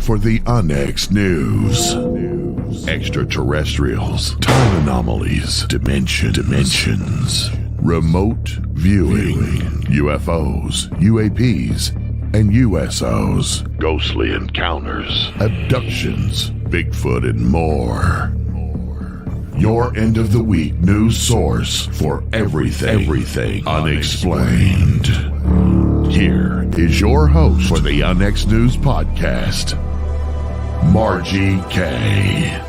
for the UNX News. Extraterrestrials, time anomalies, dimensions, remote viewing, UFOs, UAPs, and USOs, ghostly encounters, abductions, Bigfoot, and more. Your end of the week news source for everything unexplained. Here is your host for the UNX News Podcast, Margie Kay.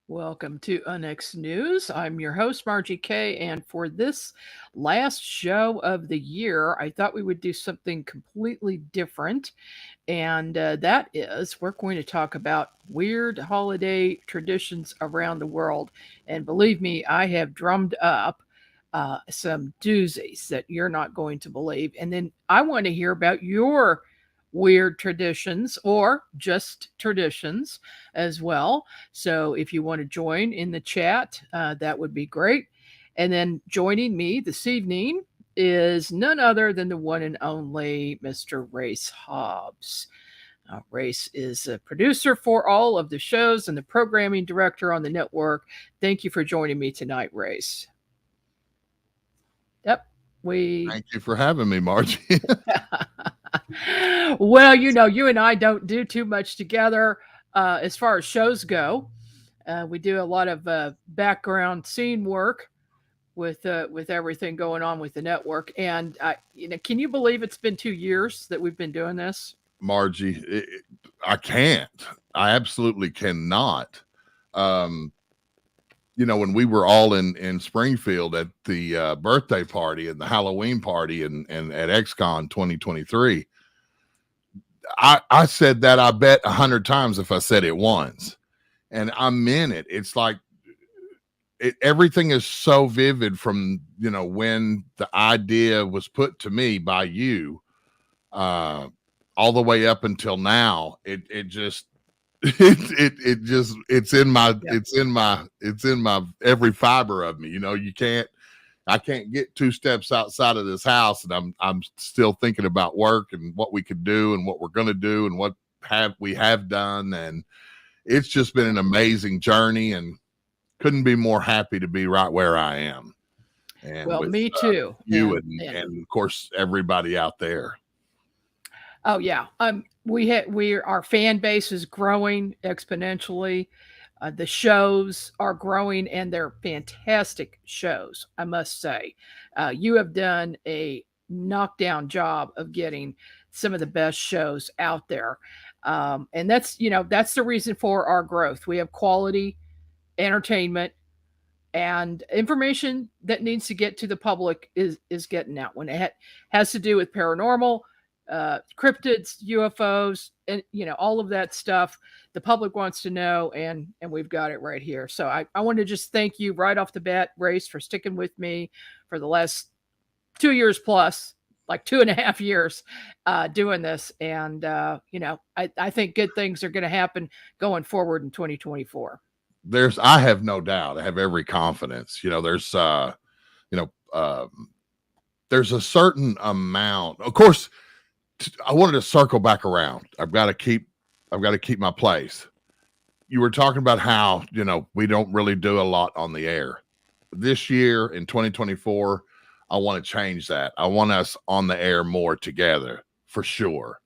Welcome to UNX News. I'm your host, Margie Kay, and for this last show of the year, I thought we would do something completely different, and that is we're going to talk about weird holiday traditions around the world. And believe me, I have drummed up some doozies that you're not going to believe. And then I want to hear about your weird traditions or just traditions as well. So if you want to join in the chat, that would be great. And then joining me this evening is none other than the one and only Mr. Race Hobbs. Race is a producer for all of the shows and the programming director on the network. Thank you for joining me tonight, Race. Yep. Thank you for having me, Margie. Well, you know, you and I don't do too much together as far as shows go. We do a lot of background scene work with everything going on with the network. And can you believe it's been 2 years that we've been doing this? Margie, I can't. I absolutely cannot. When we were all in Springfield at the birthday party and the Halloween party and at XCon 2023, I said that I bet 100 times if I said it once, and I meant it. It's like everything is so vivid from when the idea was put to me by you, all the way up until now. It's in my every fiber of me. I can't get 2 steps outside of this house and I'm still thinking about work and what we could do and what we're going to do and what we have done. And it's just been an amazing journey and couldn't be more happy to be right where I am. And well, me too. You and of course everybody out there. Oh yeah. Our fan base is growing exponentially. The shows are growing and they're fantastic shows, I must say. You have done a knockdown job of getting some of the best shows out there. And that's the reason for our growth. We have quality entertainment and information that needs to get to the public is getting out when it has to do with paranormal, cryptids, UFOs, and all of that stuff the public wants to know, and we've got it right here. So I want to just thank you right off the bat, Race, for sticking with me for the last 2 years plus, like 2.5 years doing this. And I think good things are going to happen going forward in 2024. I have no doubt. I have every confidence. There's a certain amount. Of course, I wanted to circle back around. I've got to keep my place. You were talking about how, we don't really do a lot on the air. This year in 2024, I want to change that. I want us on the air more together for sure.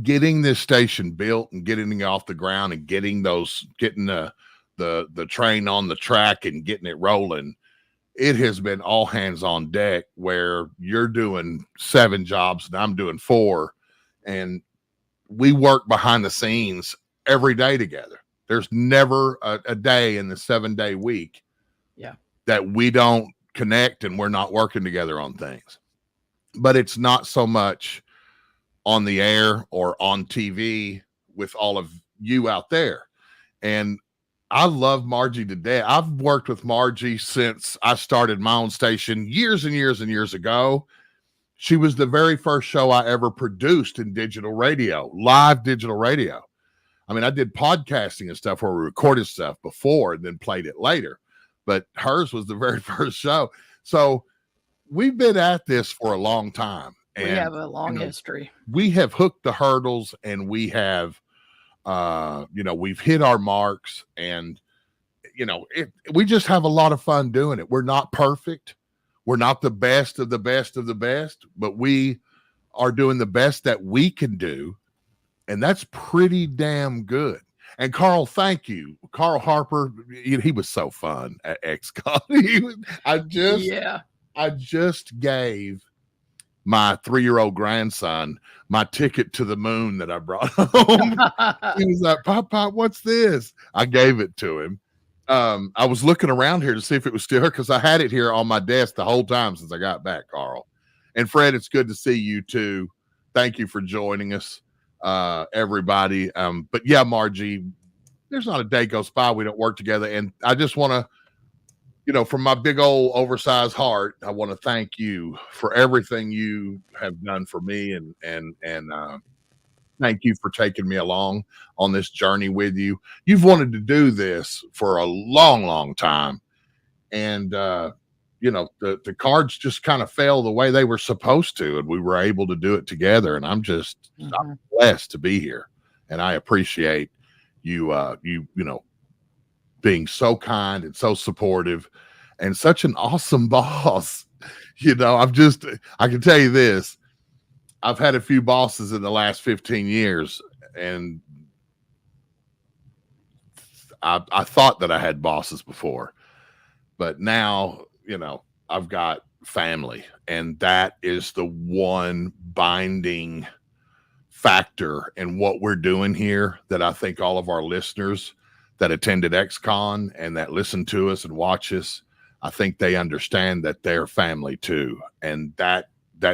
Getting this station built and getting it off the ground and getting the train on the track and getting it rolling. It has been all hands on deck where you're doing 7 jobs and I'm doing 4, and we work behind the scenes every day together. There's never a day in the 7-day week that we don't connect and we're not working together on things. But it's not so much on the air or on TV with all of you out there. And I love Margie to death. I've worked with Margie since I started my own station years and years and years ago. She was the very first show I ever produced in digital radio, live digital radio. I mean, I did podcasting and stuff where we recorded stuff before and then played it later, but hers was the very first show. So we've been at this for a long time. And, we have a long history. We have hooked the hurdles, and we have, we've hit our marks, and, we just have a lot of fun doing it. We're not perfect. We're not the best of the best of the best, but we are doing the best that we can do. And that's pretty damn good. And Carl, thank you. Carl Harper, he was so fun at XCon. I just gave my 3-year-old grandson my ticket to the moon that I brought home. He was like, Pop, what's this? I gave it to him. I was looking around here to see if it was still here, because I had it here on my desk the whole time since I got back, Carl. And Fred, it's good to see you too. Thank you for joining us, everybody. But yeah, Margie, there's not a day goes by we don't work together. And I just want to, from my big old oversized heart, I want to thank you for everything you have done for me, and thank you for taking me along on this journey with you. You've wanted to do this for a long, long time. And, the cards just kind of fell the way they were supposed to, and we were able to do it together. And I'm blessed to be here. And I appreciate you, being so kind and so supportive and such an awesome boss. I can tell you this. I've had a few bosses in the last 15 years, and I thought that I had bosses before, but now, I've got family, and that is the one binding factor in what we're doing here that I think all of our listeners that attended XCon and that listen to us and watch us, I think they understand that they're family too. And that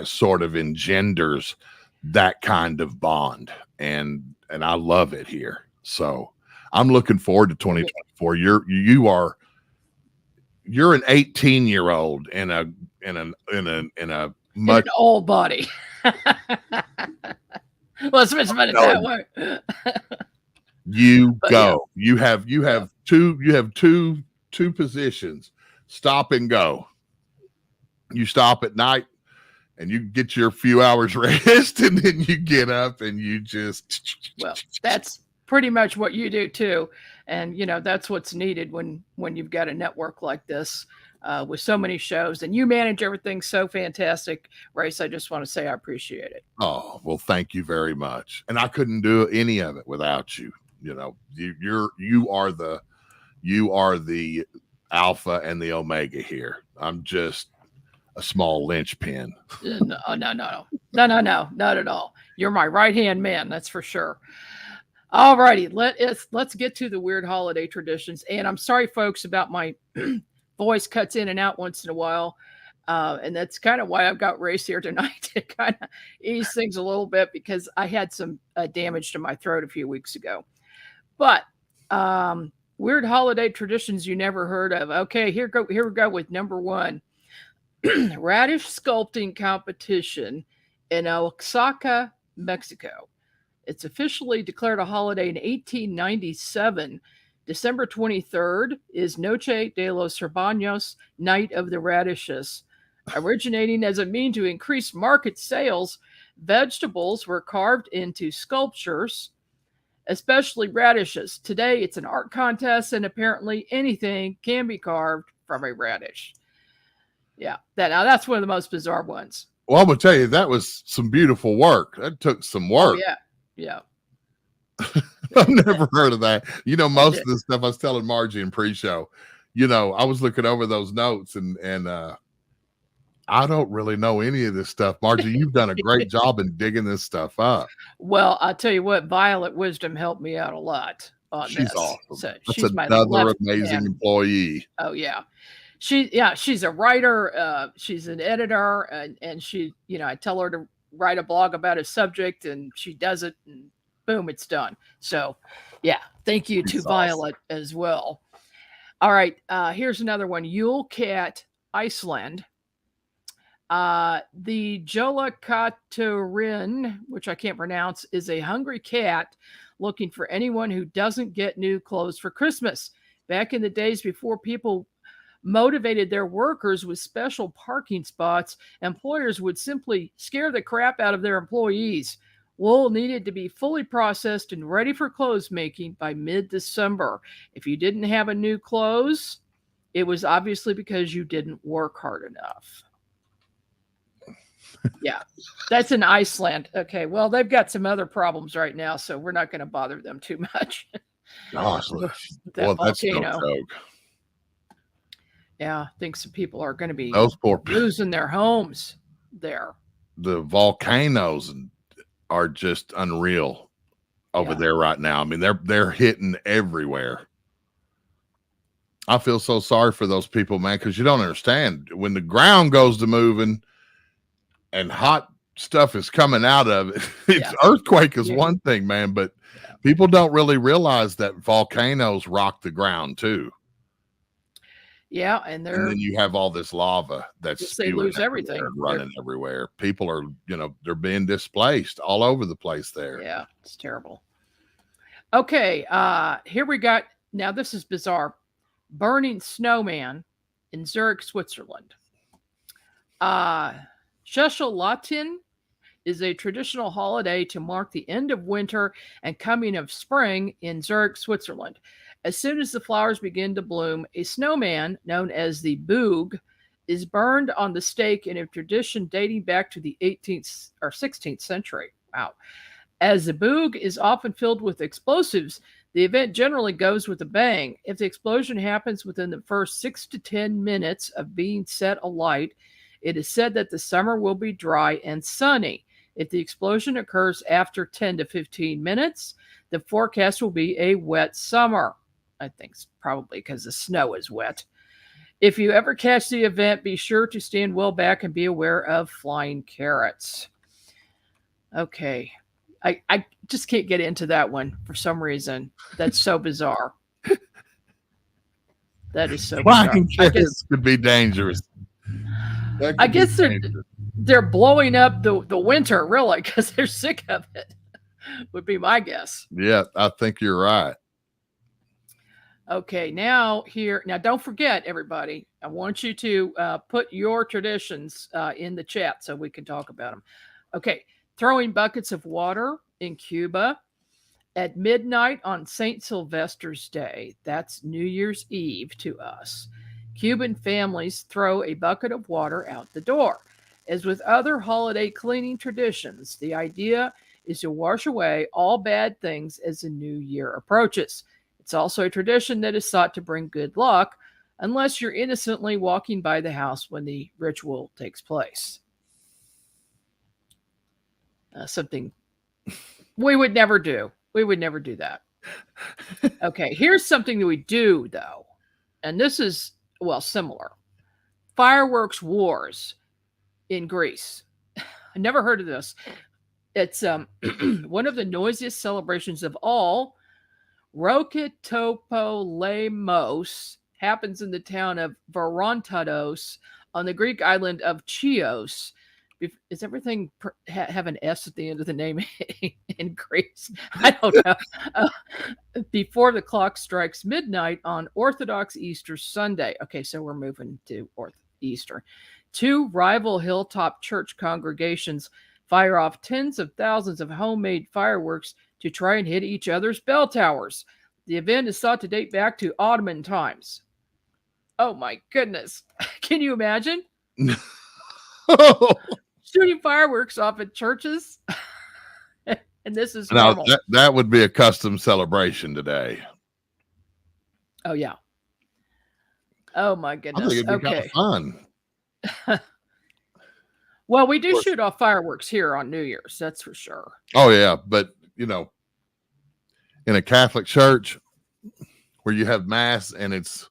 sort of engenders that kind of bond. And I love it here. So I'm looking forward to 2024. You're an 18-year-old in a much an old body. Let's put it that way. You have two positions: stop and go. You stop at night and you get your few hours rest, and then you get up and you just. Well, that's pretty much what you do too. And, that's what's needed when you've got a network like this with so many shows, and you manage everything so fantastic. Race, I just want to say I appreciate it. Oh, well, thank you very much. And I couldn't do any of it without you. You are the alpha and the omega here. I'm just a small linchpin. No, not at all. You're my right-hand man, that's for sure. All righty, let's get to the weird holiday traditions. And I'm sorry, folks, about my voice cuts in and out once in a while. And that's kind of why I've got Race here tonight, to kind of ease things a little bit, because I had some damage to my throat a few weeks ago. But weird holiday traditions you never heard of. Okay, here we go with number one. Radish sculpting competition in Oaxaca, Mexico. It's officially declared a holiday in 1897. December 23rd is Noche de los Cerbanos, Night of the Radishes. Originating as a mean to increase market sales, vegetables were carved into sculptures, especially radishes. Today, it's an art contest, and apparently anything can be carved from a radish. Yeah, that's one of the most bizarre ones. Well, I'm going to tell you, that was some beautiful work. That took some work. Oh, yeah. I've never heard of that. Most of the stuff I was telling Margie in pre-show, I was looking over those notes, and I don't really know any of this stuff. Margie, you've done a great job in digging this stuff up. Well, I'll tell you what, Violet Wisdom helped me out a lot on she's this. Awesome. So That's she's another amazing employee. Oh, yeah. She's a writer. She's an editor, and she, I tell her to write a blog about a subject, and she does it, and boom, it's done. So, yeah, thank you to Violet as well. All right, here's another one. Yule Cat, Iceland. The Jolakaturin, which I can't pronounce, is a hungry cat looking for anyone who doesn't get new clothes for Christmas. Back in the days before people motivated their workers with special parking spots, employers would simply scare the crap out of their employees. Wool needed to be fully processed and ready for clothes making by mid-December. If you didn't have a new clothes, it was obviously because you didn't work hard enough. Yeah, that's in Iceland. Okay, well, they've got some other problems right now, so we're not going to bother them too much. Gosh, That that's no volcano. joke. Yeah, I think some people are going to be Those poor losing their homes there. the volcanoes are just unreal over there right now. I mean, they're hitting everywhere. I feel so sorry for those people, man, because you don't understand. When the ground goes to moving and hot stuff is coming out of it, it's earthquake is one thing, man, but people don't really realize that volcanoes rock the ground too. Yeah, and then you have all this lava that's they lose everything, running everywhere. People are, they're being displaced all over the place there. Yeah, it's terrible. Okay, here we got, now this is bizarre. Burning snowman in Zurich, Switzerland. Schessellatin is a traditional holiday to mark the end of winter and coming of spring in Zurich, Switzerland. As soon as the flowers begin to bloom, a snowman known as the Boog is burned on the stake in a tradition dating back to the 18th or 16th century. Wow. As the Boog is often filled with explosives, the event generally goes with a bang. If the explosion happens within the first 6 to 10 minutes of being set alight, it is said that the summer will be dry and sunny. If the explosion occurs after 10 to 15 minutes, the forecast will be a wet summer. I think it's probably because the snow is wet. If you ever catch the event, be sure to stand well back and be aware of flying carrots. Okay. I just can't get into that one for some reason. That's so bizarre. That is so bizarre. Flying carrots could be dangerous. I guess they're blowing up the winter, really, because they're sick of it, would be my guess. Yeah, I think you're right. Okay, now don't forget, everybody, I want you to put your traditions in the chat so we can talk about them. Okay, throwing buckets of water in Cuba at midnight on St. Sylvester's Day. That's New Year's Eve to us. Cuban families throw a bucket of water out the door. As with other holiday cleaning traditions, the idea is to wash away all bad things as the new year approaches. It's also a tradition that is thought to bring good luck, unless you're innocently walking by the house when the ritual takes place. Something we would never do. We would never do that. Okay, here's something that we do, though. And this is, similar. Fireworks wars in Greece. I never heard of this. It's one of the noisiest celebrations of all. Rokitopolemos happens in the town of Varantados on the Greek island of Chios. Is everything have an S at the end of the name in Greece? I don't know. Before the clock strikes midnight on Orthodox Easter Sunday. Okay, so we're moving to Easter. Two rival hilltop church congregations fire off tens of thousands of homemade fireworks to try and hit each other's bell towers. The event is thought to date back to Ottoman times. Oh my goodness. Can you imagine? Shooting fireworks off at churches? And this is normal. That would be a custom celebration today. Oh, yeah. Oh my goodness. I think it'd be kind of fun. Well, we do shoot off fireworks here on New Year's, that's for sure. Oh yeah, but in a Catholic church where you have mass and it's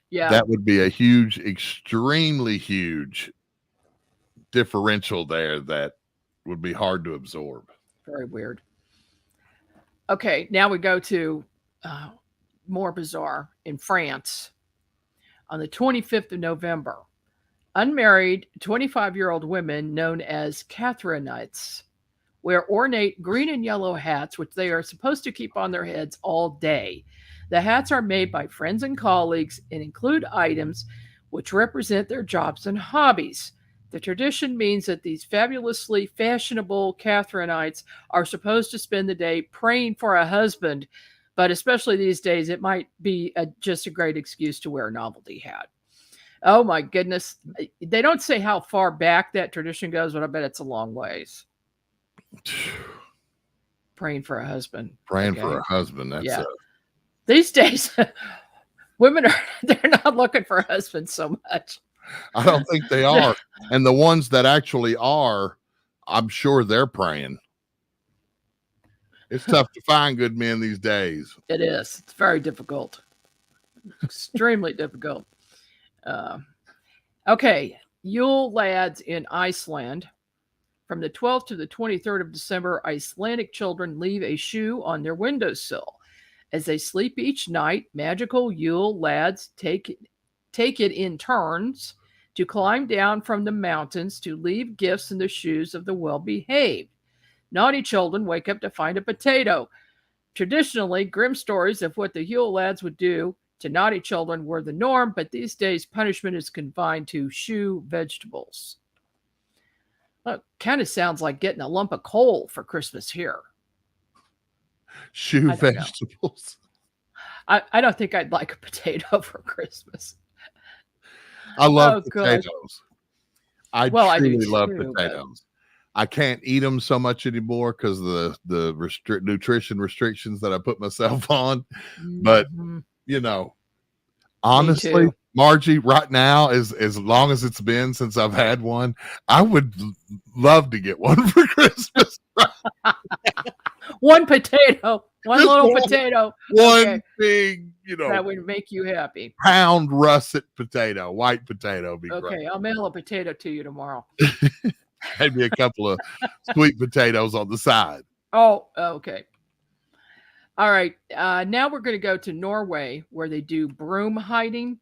yeah, that would be a huge, extremely huge differential there that would be hard to absorb. Very weird. Okay, now we go to more bizarre in France. On the 25th of November, unmarried 25-year-old women known as Catherinites wear ornate green and yellow hats, which they are supposed to keep on their heads all day. The hats are made by friends and colleagues and include items which represent their jobs and hobbies. The tradition means that these fabulously fashionable Catherinites are supposed to spend the day praying for a husband, but especially these days, it might be just a great excuse to wear a novelty hat. Oh my goodness. They don't say how far back that tradition goes, but I bet it's a long ways. Praying for a husband. Praying for a husband. That's yeah. These days, women they're not looking for husbands so much. I don't think they are. And the ones that actually are, I'm sure they're praying. It's tough to find good men these days. It is. It's very difficult. Extremely difficult. Okay. Yule lads in Iceland. From the 12th to the 23rd of December, Icelandic children leave a shoe on their windowsill. As they sleep each night, magical Yule lads take it in turns to climb down from the mountains to leave gifts in the shoes of the well-behaved. Naughty children wake up to find a potato. Traditionally, grim stories of what the Yule lads would do to naughty children were the norm, but these days punishment is confined to shoe vegetables. Well, kind of sounds like getting a lump of coal for Christmas here. Shoe vegetables. I don't think I'd like a potato for Christmas. I love potatoes. I truly love potatoes. I can't eat them so much anymore because of the nutrition restrictions that I put myself on. But you know, honestly, Margie, right now, as long as it's been since I've had one, I would love to get one for Christmas. One potato, little potato, one big, that would make you happy. Pound russet potato, white potato would be great. Okay, I'll mail a potato to you tomorrow. Maybe a couple of sweet potatoes on the side. Oh, okay. All right. Now we're going to go to Norway, where they do broom hiding.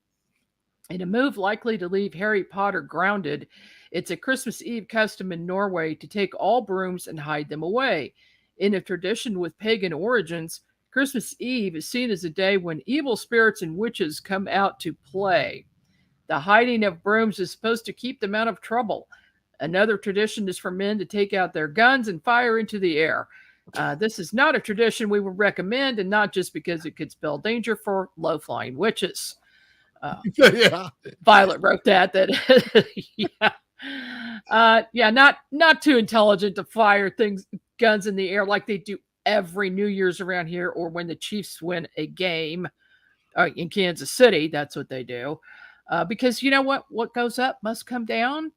In a move likely to leave Harry Potter grounded, it's a Christmas Eve custom in Norway to take all brooms and hide them away. In a tradition with pagan origins, Christmas Eve is seen as a day when evil spirits and witches come out to play. The hiding of brooms is supposed to keep them out of trouble. Another tradition is for men to take out their guns and fire into the air. This is not a tradition we would recommend, and not just because it could spell danger for low-flying witches. Violet wrote that not too intelligent to fire guns in the air like they do every New Year's around here, or when the Chiefs win a game in Kansas City. That's what they do, because you know what goes up must come down.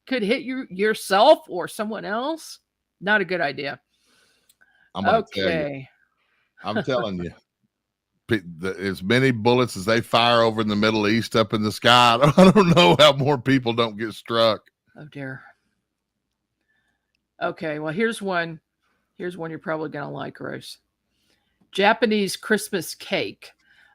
Could hit yourself or someone else. Not a good idea. I'm telling you, as many bullets as they fire over in the Middle East up in the sky, I don't know how more people don't get struck. Oh dear. Okay, well here's one you're probably gonna like, Rose. Japanese Christmas cake.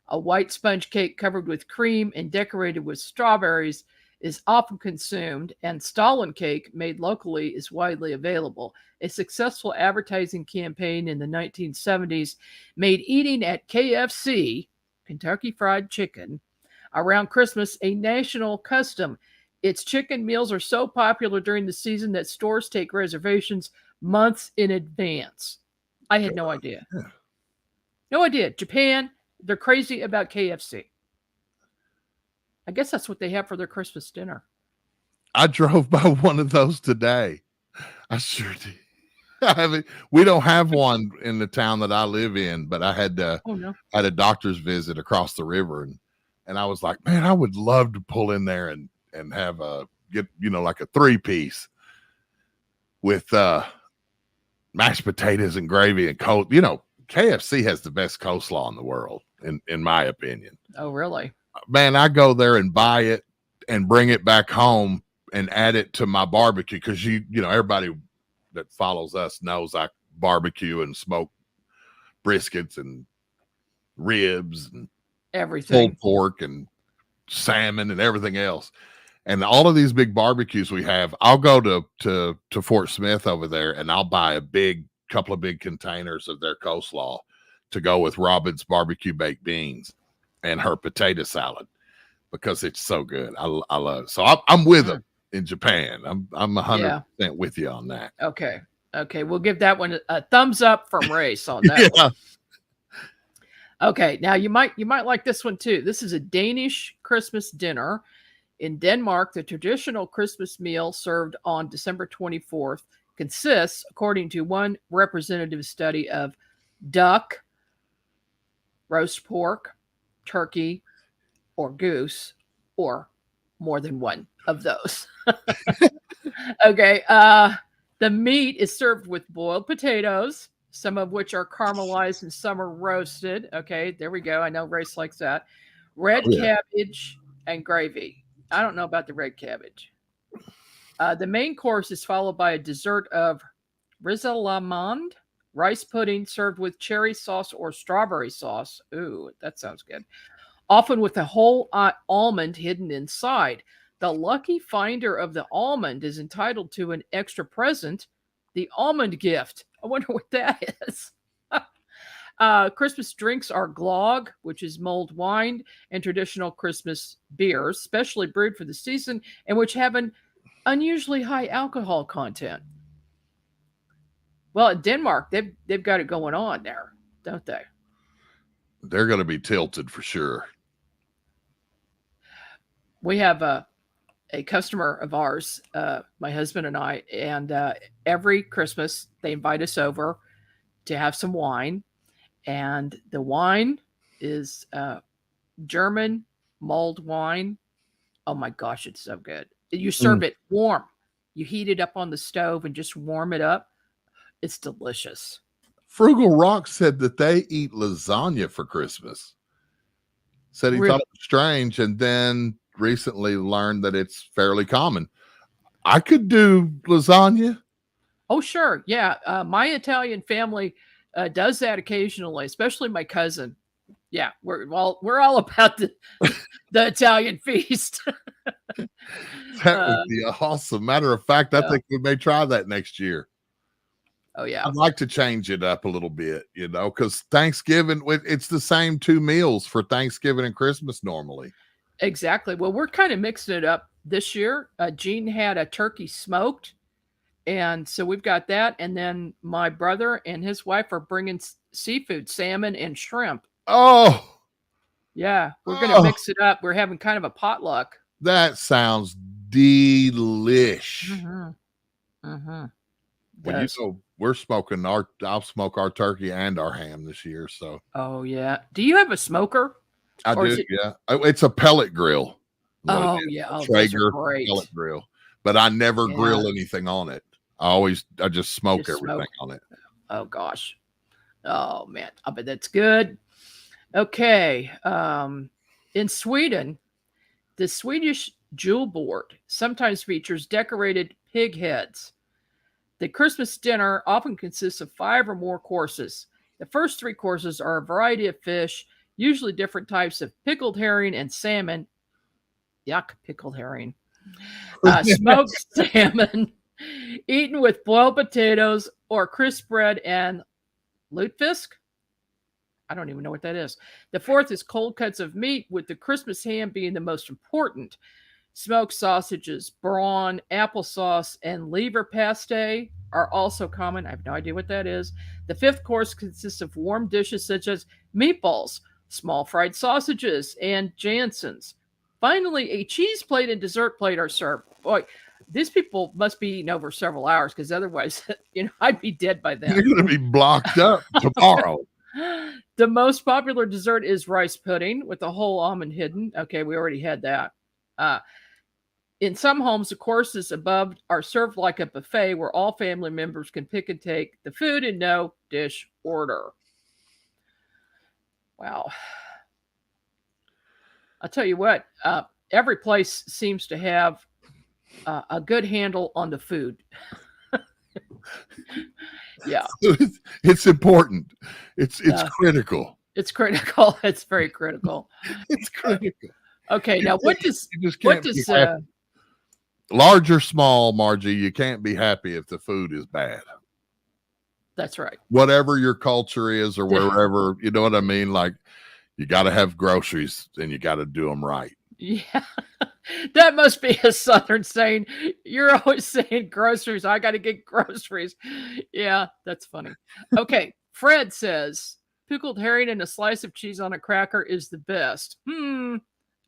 A white sponge cake covered with cream and decorated with strawberries is often consumed, and Stalin cake, made locally, is widely available. A successful advertising campaign in the 1970s made eating at KFC, Kentucky Fried Chicken, around Christmas a national custom. Its chicken meals are so popular during the season that stores take reservations months in advance. I had no idea. No idea. Japan, they're crazy about KFC. I guess that's what they have for their Christmas dinner. I drove by one of those today. I sure did. We don't have one in the town that I live in, but I had had a doctor's visit across the river, and I was like, man, I would love to pull in there and have like a 3-piece with mashed potatoes and gravy and cold. KFC has the best coleslaw in the world, in my opinion. Oh, really? Man, I go there and buy it and bring it back home and add it to my barbecue, because everybody that follows us knows I barbecue and smoke briskets and ribs and everything, pulled pork and salmon and everything else. And all of these big barbecues we have, I'll go to Fort Smith over there, and I'll buy a couple of big containers of their coleslaw to go with Robin's barbecue baked beans and her potato salad, because it's so good. I love it. So I'm with them in Japan. I'm 100% with you on that. Okay. We'll give that one a thumbs up from Race on that. Yeah. One. Okay. Now you might like this one too. This is a Danish Christmas dinner. In Denmark, the traditional Christmas meal served on December 24th consists, according to one representative study, of duck, roast pork, turkey, or goose, or more than one of those. Okay. The meat is served with boiled potatoes, some of which are caramelized and some are roasted. Okay, there we go. I know Race likes that. Red cabbage and gravy. I don't know about the red cabbage. The main course is followed by a dessert of risalamande, rice pudding served with cherry sauce or strawberry sauce. Ooh, that sounds good. Often with a whole almond hidden inside. The lucky finder of the almond is entitled to an extra present, the almond gift. I wonder what that is. Christmas drinks are glögg, which is mulled wine, and traditional Christmas beers, specially brewed for the season, and which have an unusually high alcohol content. Well, in Denmark, they've got it going on there, don't they? They're going to be tilted for sure. We have a customer of ours, my husband and I, and every Christmas they invite us over to have some wine. And the wine is German mulled wine. Oh my gosh, it's so good. You serve it warm. You heat it up on the stove and just warm it up. It's delicious. Frugal Rock said that they eat lasagna for Christmas. Said he thought it was strange, and then recently learned that it's fairly common. I could do lasagna. Oh, sure. Yeah. My Italian family does that occasionally, especially my cousin. Yeah, we're all about the Italian feast. That would be awesome. Matter of fact, I think we may try that next year. Oh yeah, I'd like to change it up a little bit, because Thanksgiving, it's the same two meals for Thanksgiving and Christmas normally. Exactly. Well, we're kind of mixing it up this year. Gene had a turkey smoked, and so we've got that. And then my brother and his wife are bringing seafood, salmon and shrimp. Oh, yeah. We're going to mix it up. We're having kind of a potluck. That sounds delish. Well, we're smoking I'll smoke our turkey and our ham this year. So. Oh yeah. Do you have a smoker? I do. Yeah. It's a pellet grill. Oh yeah. Traeger pellet grill, but I never grill anything on it. I just smoke everything on it. Oh gosh. Oh man. I bet that's good. Okay. In Sweden, the Swedish jewel board sometimes features decorated pig heads. The Christmas dinner often consists of 5 or more courses. The first 3 courses are a variety of fish, usually different types of pickled herring and salmon. Yuck, pickled herring. Smoked salmon, eaten with boiled potatoes or crisp bread and lutefisk. I don't even know what that is. The 4th is cold cuts of meat, with the Christmas ham being the most important. Smoked sausages, brawn, applesauce, and leverpastej are also common. I have no idea what that is. The 5th course consists of warm dishes such as meatballs, small fried sausages, and Janssens. Finally, a cheese plate and dessert plate are served. Boy, these people must be eating over several hours, because otherwise, I'd be dead by then. You're going to be blocked up tomorrow. The most popular dessert is rice pudding with a whole almond hidden. Okay, we already had that. In some homes, the courses above are served like a buffet where all family members can pick and take the food in no dish order. Wow. I'll tell you what, every place seems to have a good handle on the food. Yeah. It's important. It's critical. It's critical. It's very critical. It's critical. Okay, now what does large or small, Margie, you can't be happy if the food is bad. That's right. Whatever your culture is or wherever, you know what I mean? Like, you got to have groceries and you got to do them right. Yeah. That must be a Southern saying. You're always saying groceries. I got to get groceries. Yeah, that's funny. Okay. Fred says pickled herring and a slice of cheese on a cracker is the best.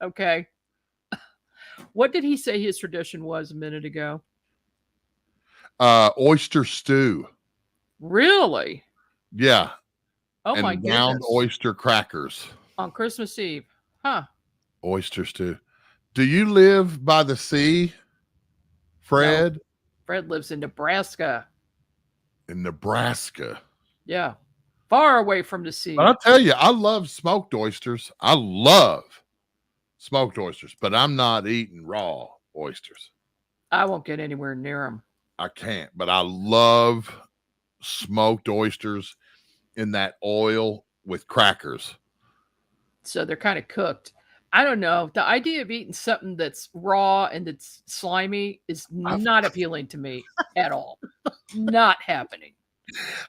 Okay. What did he say his tradition was a minute ago? Oyster stew. Really? Yeah. Oh my And ground goodness. oyster crackers. On Christmas Eve. Huh. Oyster stew. Do you live by the sea, Fred? No. Fred lives in Nebraska. In Nebraska. Yeah. Far away from the sea. But I'll tell you, I love smoked oysters. I love smoked oysters, but I'm not eating raw oysters. I won't get anywhere near them. I can't, but I love smoked oysters in that oil with crackers. So they're kind of cooked. I don't know. The idea of eating something that's raw and that's slimy is not appealing to me at all. Not happening.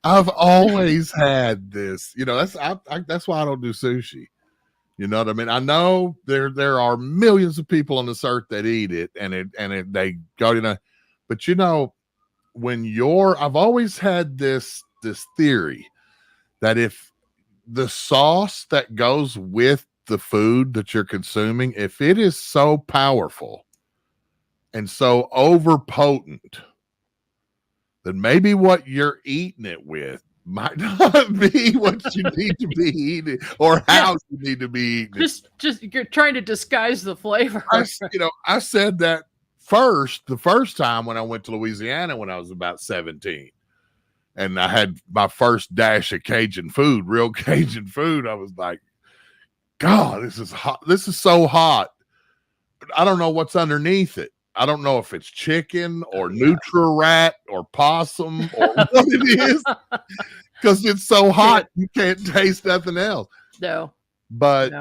I've always had this. That's why I don't do sushi. You know what I mean? I know there are millions of people on this earth that eat it, and they go, but I've always had this theory that if the sauce that goes with the food that you're consuming, if it is so powerful and so overpotent, then maybe what you're eating it with might not be what you need to be eating or how you need to be eating. Just you're trying to disguise the flavor. I said that the first time when I went to Louisiana when I was about 17. And I had my first dash of Cajun food, real Cajun food. I was like, God, this is hot. This is so hot. I don't know what's underneath it. I don't know if it's chicken or Nutri-Rat or possum or what it is, because it's so hot you can't taste nothing else. No. But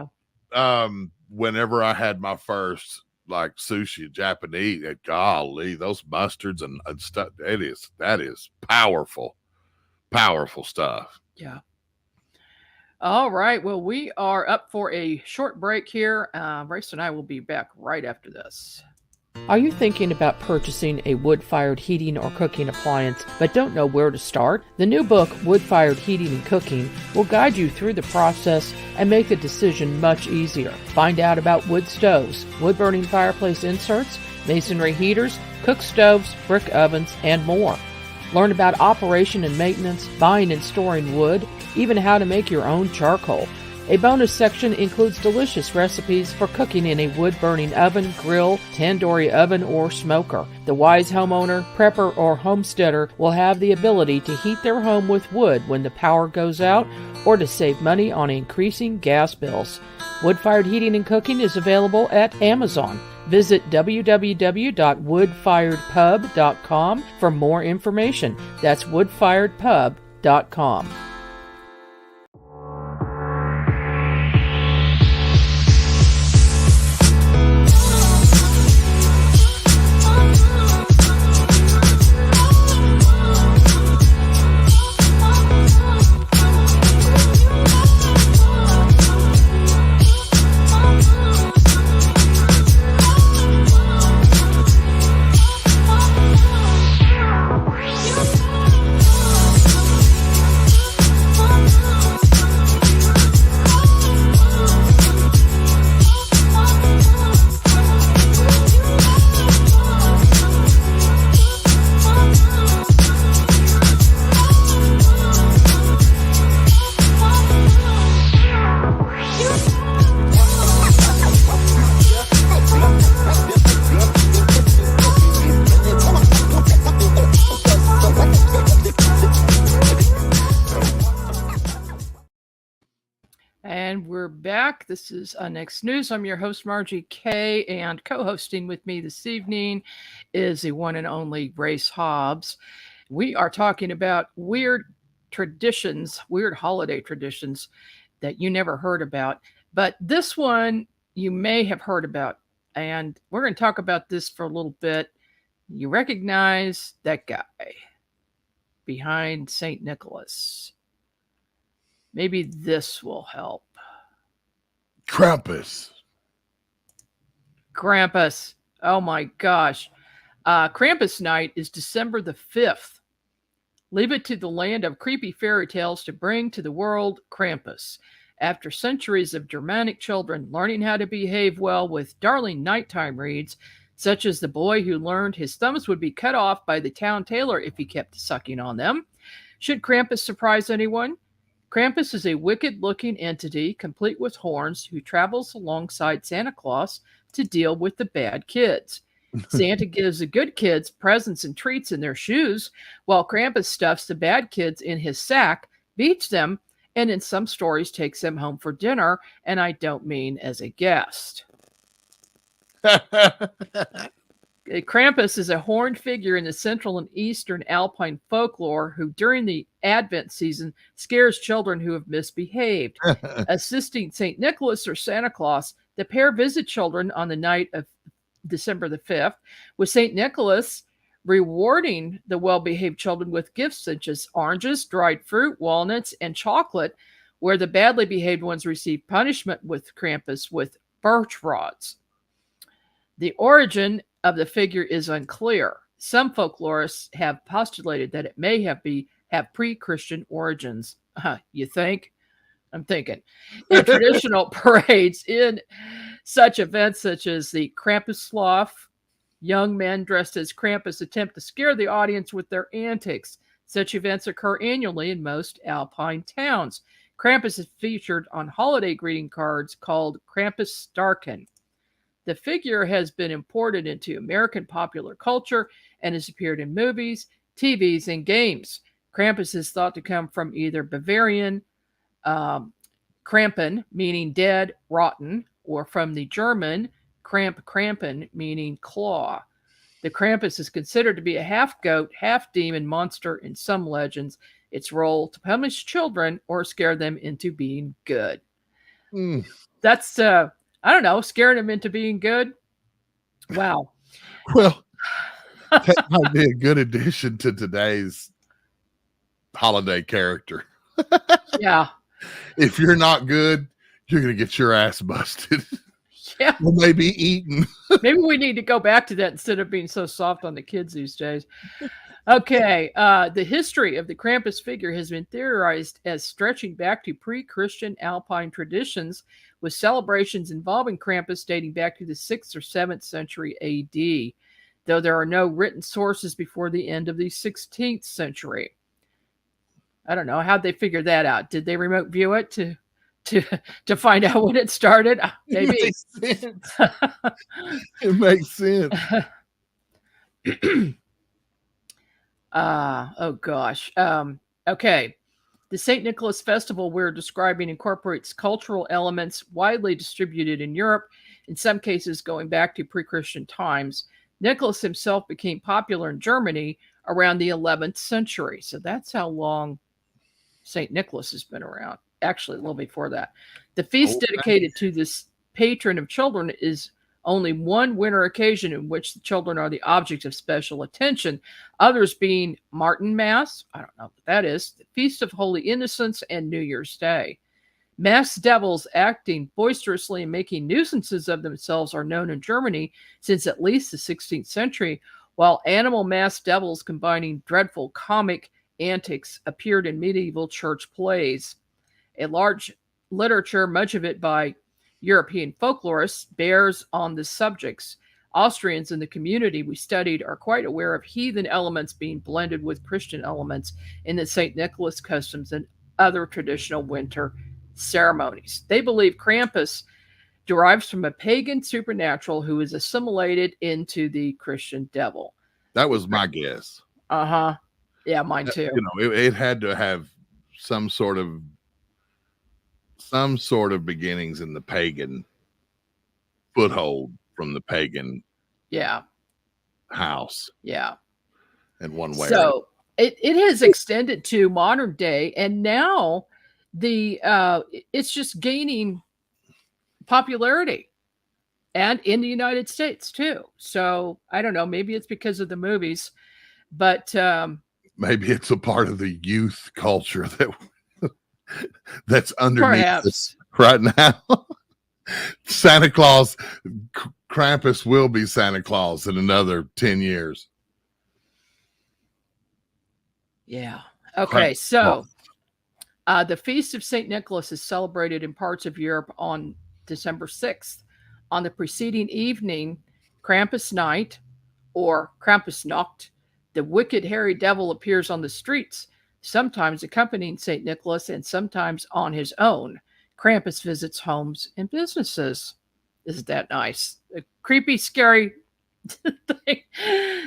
whenever I had my first like sushi Japanese, golly, those mustards and stuff, that is powerful stuff. Yeah. All right. Well, we are up for a short break here. Race and I will be back right after this. Are you thinking about purchasing a wood-fired heating or cooking appliance but don't know where to start? The new book, Wood-Fired Heating and Cooking, will guide you through the process and make the decision much easier. Find out about wood stoves, wood-burning fireplace inserts, masonry heaters, cook stoves, brick ovens, and more. Learn about operation and maintenance, buying and storing wood, even how to make your own charcoal. A bonus section includes delicious recipes for cooking in a wood-burning oven, grill, tandoori oven, or smoker. The wise homeowner, prepper, or homesteader will have the ability to heat their home with wood when the power goes out or to save money on increasing gas bills. Wood-Fired Heating and Cooking is available at Amazon. Visit www.woodfiredpub.com for more information. That's woodfiredpub.com. And we're back. This is Next News. I'm your host, Margie Kay, and co-hosting with me this evening is the one and only Race Hobbs. We are talking about weird traditions, weird holiday traditions that you never heard about. But this one you may have heard about, and we're going to talk about this for a little bit. You recognize that guy behind St. Nicholas. Maybe this will help. Krampus. Krampus. Oh my gosh. Krampus night is December the 5th. Leave it to the land of creepy fairy tales to bring to the world Krampus. After centuries of Germanic children learning how to behave well with darling nighttime reads, such as the boy who learned his thumbs would be cut off by the town tailor if he kept sucking on them, should Krampus surprise anyone? Krampus is a wicked-looking entity, complete with horns, who travels alongside Santa Claus to deal with the bad kids. Santa gives the good kids presents and treats in their shoes, while Krampus stuffs the bad kids in his sack, beats them, and in some stories takes them home for dinner, and I don't mean as a guest. Krampus is a horned figure in the Central and Eastern Alpine folklore who, during the Advent season, scares children who have misbehaved. Assisting St. Nicholas or Santa Claus, the pair visit children on the night of December the 5th, with St. Nicholas rewarding the well-behaved children with gifts such as oranges, dried fruit, walnuts, and chocolate, where the badly behaved ones receive punishment with Krampus with birch rods. The origin of the figure is unclear. Some folklorists have postulated that it may have pre-Christian origins. You think? I'm thinking. In traditional parades, in such events such as the Krampuslauf, young men dressed as Krampus attempt to scare the audience with their antics. Such events occur annually in most Alpine towns. Krampus is featured on holiday greeting cards called Krampusstärken. The figure has been imported into American popular culture and has appeared in movies, TVs, and games. Krampus is thought to come from either Bavarian Krampen, meaning dead, rotten, or from the German Krampen, meaning claw. The Krampus is considered to be a half-goat, half-demon monster in some legends. Its role to punish children or scare them into being good. That's I don't know, scaring them into being good. Wow. Well, that might be a good addition to today's holiday character. Yeah. If you're not good, you're going to get your ass busted. Yeah. Or maybe eaten. Maybe we need to go back to that instead of being so soft on the kids these days. Okay. The history of the Krampus figure has been theorized as stretching back to pre-Christian Alpine traditions, with celebrations involving Krampus dating back to the 6th or 7th century AD, though there are no written sources before the end of the 16th century. I don't know. How'd they figure that out? Did they remote view it to find out when it started? Maybe. It makes sense. Oh, gosh. Okay. The St. Nicholas Festival we're describing incorporates cultural elements widely distributed in Europe, in some cases going back to pre-Christian times. Nicholas himself became popular in Germany around the 11th century. So that's how long St. Nicholas has been around. Actually, a little before that. The feast dedicated to this patron of children is only one winter occasion in which the children are the object of special attention, others being Martinmas, I don't know what that is, the Feast of Holy Innocents, and New Year's Day. Masked devils acting boisterously and making nuisances of themselves are known in Germany since at least the 16th century, while animal masked devils combining dreadful comic antics appeared in medieval church plays. A large literature, much of it by European folklorists, bears on the subjects. Austrians in the community we studied are quite aware of heathen elements being blended with Christian elements in the St. Nicholas customs and other traditional winter ceremonies. They believe Krampus derives from a pagan supernatural who is assimilated into the Christian devil. That was my guess. Yeah, mine too. You know, it had to have some sort of beginnings in the pagan foothold from the pagan house. Yeah. In one way. So it has extended to modern day, and now it's just gaining popularity. and in the United States too. So I don't know, maybe it's because of the movies, but Maybe it's a part of the youth culture that's underneath this perhaps. right now. Santa Claus, Krampus will be Santa Claus in another 10 years. Yeah. Okay. Krampus. So the Feast of St. Nicholas is celebrated in parts of Europe on December 6th. On the preceding evening, Krampus Night or Krampusnacht, the wicked hairy devil appears on the streets, sometimes accompanying St. Nicholas and sometimes on his own. Krampus visits homes and businesses. Isn't that nice? A creepy, scary thing.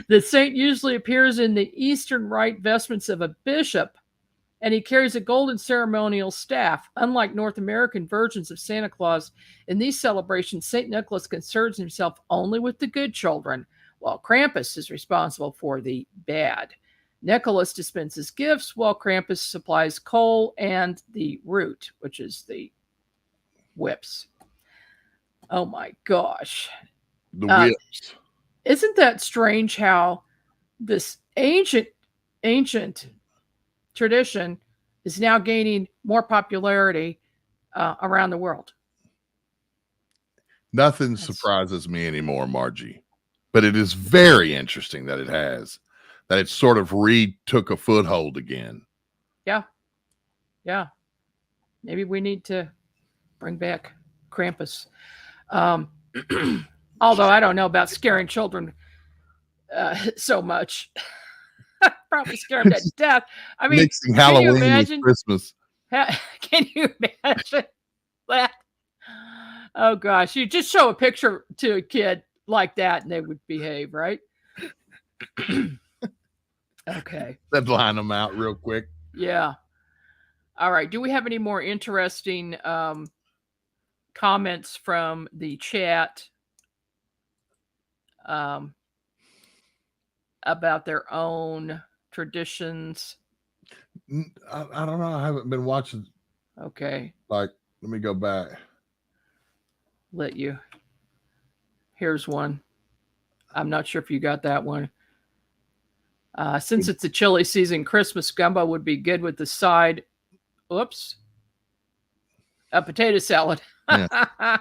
The saint usually appears in the Eastern Rite vestments of a bishop, and he carries a golden ceremonial staff. Unlike North American versions of Santa Claus, in these celebrations, St. Nicholas concerns himself only with the good children, while Krampus is responsible for the bad. Nicholas dispenses gifts, while Krampus supplies coal and the root, which is the whips. Oh my gosh. The whips. Isn't that strange how this ancient tradition is now gaining more popularity around the world? Nothing surprises me anymore, Margie, but it is very interesting that it sort of took a foothold again. Yeah. Yeah. Maybe we need to bring back Krampus. Although I don't know about scaring children so much. Probably scare them to death. I mean, mixing Halloween with Christmas. Can you imagine that? Oh gosh, you just show a picture to a kid like that and they would behave, right? Okay. Let's line them out real quick. Yeah. All right. Do we have any more interesting comments from the chat about their own traditions? I don't know. I haven't been watching. Okay. Let me go back. Let you. Here's one. I'm not sure if you got that one. Since it's a chilly season, Christmas gumbo would be good with the side. Oops. A potato salad. Yeah.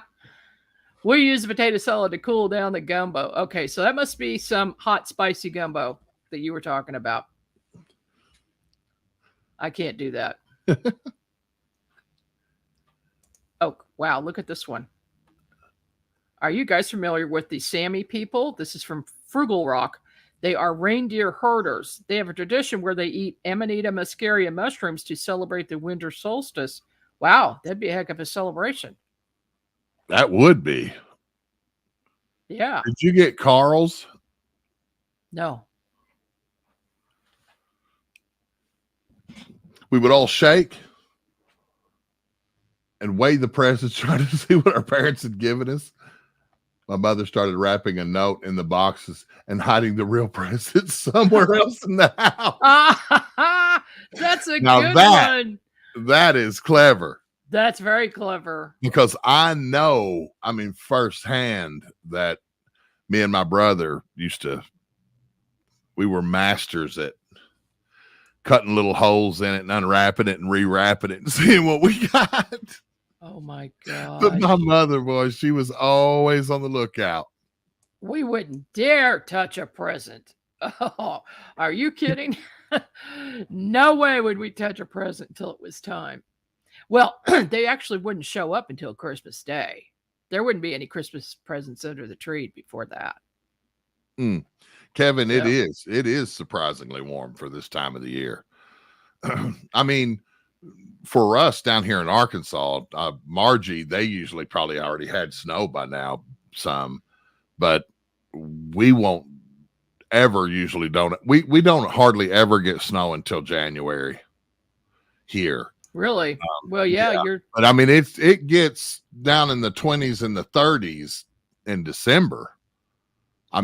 We use the potato salad to cool down the gumbo. Okay, so that must be some hot, spicy gumbo that you were talking about. I can't do that. Oh, wow. Look at this one. Are you guys familiar with the Sami people? This is from Frugal Rock. They are reindeer herders. They have a tradition where they eat Amanita muscaria mushrooms to celebrate the winter solstice. Wow, that'd be a heck of a celebration. That would be. Yeah. Did you get Carl's? No. We would all shake and weigh the presents, trying to see what our parents had given us. My mother started wrapping a note in the boxes and hiding the real presents somewhere else in the house. That's a good one. That is clever. That's very clever. Because I know, firsthand that me and my brother we were masters at cutting little holes in it and unwrapping it and rewrapping it and seeing what we got. Oh my God. But my mother, boy, she was always on the lookout. We wouldn't dare touch a present. Oh, are you kidding? No way would we touch a present until it was time. Well, they actually wouldn't show up until Christmas Day. There wouldn't be any Christmas presents under the tree before that. Kevin, it is surprisingly warm for this time of the year. For us down here in Arkansas, Margie, they usually probably already had snow by now, but we won't ever usually we don't hardly ever get snow until January here. Really? Well, yeah. But it gets down in the 20s and the 30s in December. By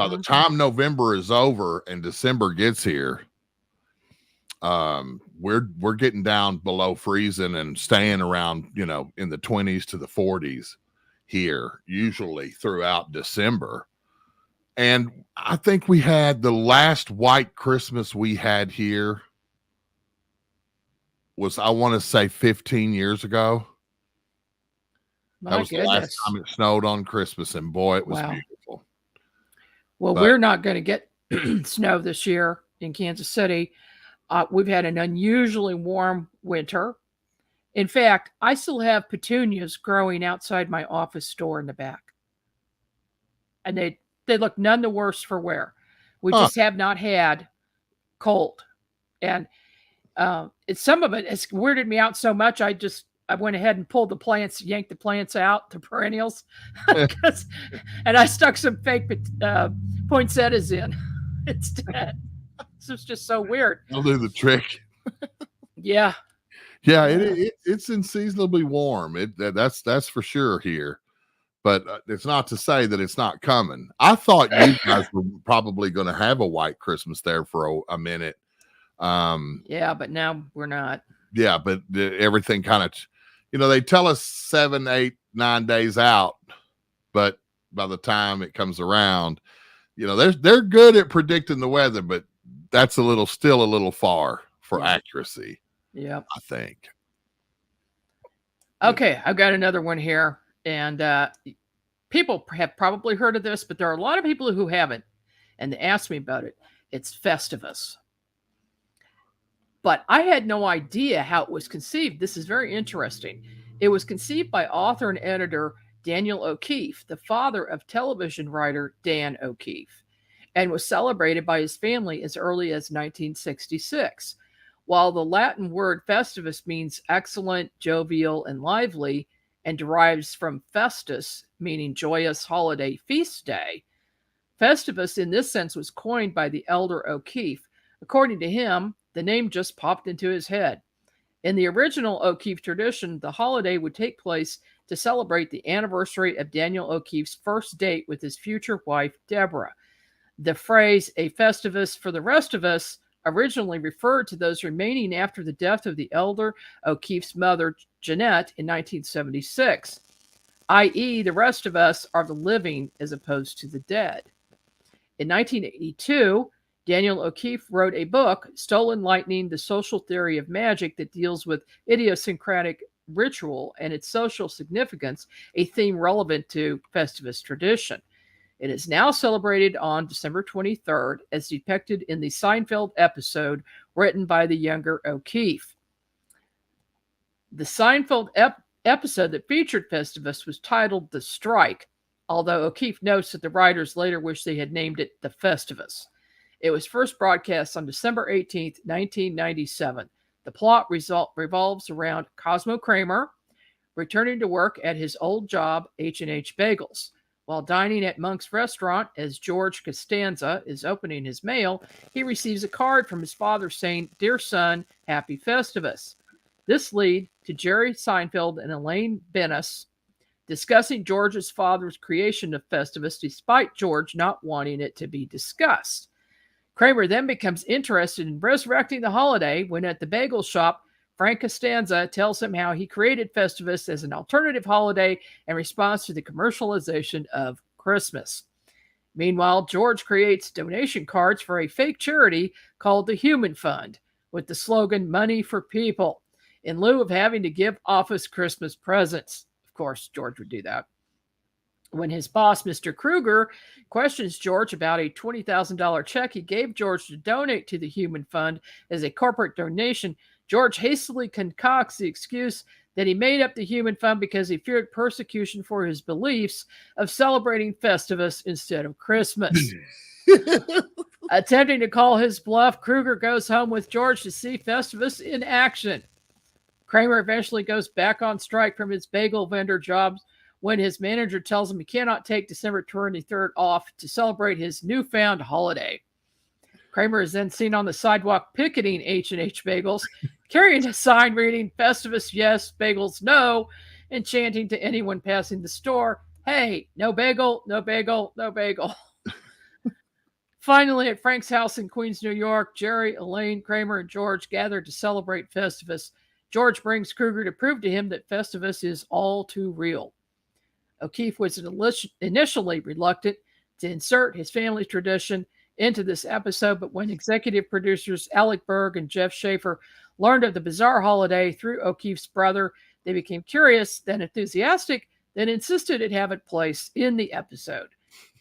the time November is over and December gets here, we're getting down below freezing and staying around, in the 20s to the 40s here, usually throughout December. And I think we had the last white Christmas we had here was, I want to say, 15 years ago. That My was the last goodness. time it snowed on Christmas, and boy, it was Wow. beautiful. Well, But- we're not going to get snow this year in Kansas City. We've had an unusually warm winter. In fact, I still have petunias growing outside my office door in the back. And they look none the worse for wear. We just have not had cold. And some of it has weirded me out so much, I went ahead and pulled the plants, yanked the plants out, the perennials. And I stuck some fake poinsettias in instead. It's just so weird. I'll do the trick. Yeah. Yeah, it's unseasonably warm. That's for sure here. But it's not to say that it's not coming. I thought you guys were probably going to have a white Christmas there for a minute. Yeah, but now we're not. Yeah, but everything kind of, they tell us 7, 8, 9 days out, but by the time it comes around, they're good at predicting the weather, but that's still a little far for accuracy. Yeah, I think. Okay, I've got another one here, and people have probably heard of this, but there are a lot of people who haven't, and they ask me about it. It's Festivus. But I had no idea how it was conceived. This is very interesting. It was conceived by author and editor Daniel O'Keefe, the father of television writer Dan O'Keefe, and was celebrated by his family as early as 1966. While the Latin word Festivus means excellent, jovial, and lively, and derives from festus, meaning joyous holiday feast day, Festivus in this sense was coined by the elder O'Keefe. According to him, the name just popped into his head. In the original O'Keefe tradition, the holiday would take place to celebrate the anniversary of Daniel O'Keefe's first date with his future wife, Deborah. The phrase, a Festivus for the rest of us, originally referred to those remaining after the death of the elder O'Keefe's mother, Jeanette, in 1976, i.e., the rest of us are the living as opposed to the dead. In 1982, Daniel O'Keefe wrote a book, Stolen Lightning, the Social Theory of Magic, that deals with idiosyncratic ritual and its social significance, a theme relevant to Festivus tradition. It is now celebrated on December 23rd, as depicted in the Seinfeld episode written by the younger O'Keefe. The Seinfeld episode that featured Festivus was titled The Strike, although O'Keefe notes that the writers later wished they had named it The Festivus. It was first broadcast on December 18th, 1997. The plot revolves around Cosmo Kramer returning to work at his old job, H&H Bagels. While dining at Monk's restaurant, as George Costanza is opening his mail, he receives a card from his father saying, "Dear son, happy Festivus." This leads to Jerry Seinfeld and Elaine Bennis discussing George's father's creation of Festivus, despite George not wanting it to be discussed. Kramer then becomes interested in resurrecting the holiday when at the bagel shop, Frank Costanza tells him how he created Festivus as an alternative holiday in response to the commercialization of Christmas. Meanwhile, George creates donation cards for a fake charity called the Human Fund with the slogan "Money for People," in lieu of having to give office Christmas presents. Of course, George would do that. When his boss, Mr. Kruger, questions George about a $20,000 check he gave George to donate to the Human Fund as a corporate donation, George hastily concocts the excuse that he made up the Human Fund because he feared persecution for his beliefs of celebrating Festivus instead of Christmas. Attempting to call his bluff, Kruger goes home with George to see Festivus in action. Kramer eventually goes back on strike from his bagel vendor jobs when his manager tells him he cannot take December 23rd off to celebrate his newfound holiday. Kramer is then seen on the sidewalk picketing H&H Bagels, carrying a sign reading "Festivus yes, bagels no," and chanting to anyone passing the store, "Hey, no bagel, no bagel, no bagel." Finally, at Frank's house in Queens, New York, Jerry, Elaine, Kramer, and George gather to celebrate Festivus. George brings Kruger to prove to him that Festivus is all too real. O'Keefe was initially reluctant to insert his family tradition into this episode, but when executive producers Alec Berg and Jeff Schaefer learned of the bizarre holiday through O'Keefe's brother, they became curious, then enthusiastic, then insisted it have its place in the episode.